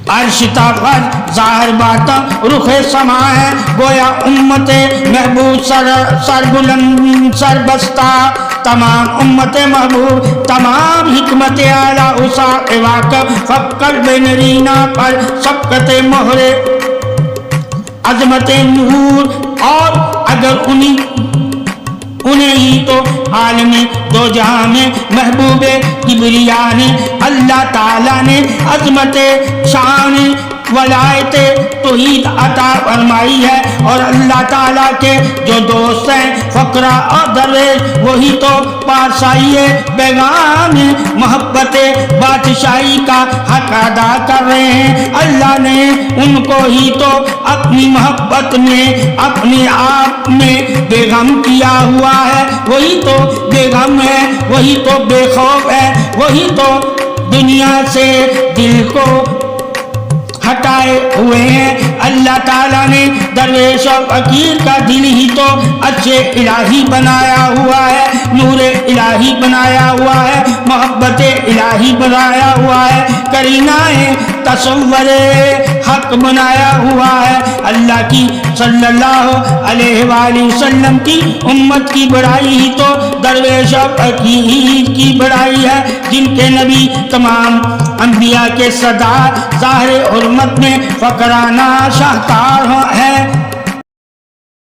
عرش طاقت ظاہر بات رخ سما ہے، گویا امت محبوب سر بلند سر بستہ، تمام امت محبوب تمام حکمت اعلیٰ اساق واقف فکر بے نرینا پر سبقت مہر عظمت نور، اور اگر انہیں ہی تو عالم دو جہاں میں محبوب کبریا نے اللہ تعالیٰ نے عظمت شان ولایت توحید عطا فرمائی ہے، اور اللہ تعالیٰ کے جو دوست ہیں فقرا اور درویش وہی تو پارسائی پیغام محبت بادشاہی کا حق ادا کر رہے ہیں۔ اللہ نے ان کو ہی تو اپنی محبت میں اپنے آپ میں بے غم کیا ہوا ہے، وہی تو بے غم ہے، وہی تو بے خوف ہے، وہی تو دنیا سے دل کو ہٹائے ہوئے ہیں۔ اللہ تعالیٰ نے درویش اور فقیر کا دل ہی تو اچھے الہی بنایا ہوا ہے، نور الہی بنایا ہوا ہے، محبت الہی بنایا ہوا ہے، کرینہ تصور حق بنایا ہوا ہے۔ اللہ کی صلی اللہ علیہ وآلہ وسلم کی امت کی بڑائی ہی تو درویش اور فقیر کی بڑائی ہے، جن کے نبی تمام انبیاء کے سردار ظاہر حرمت میں فقرانہ شاہکار ہیں۔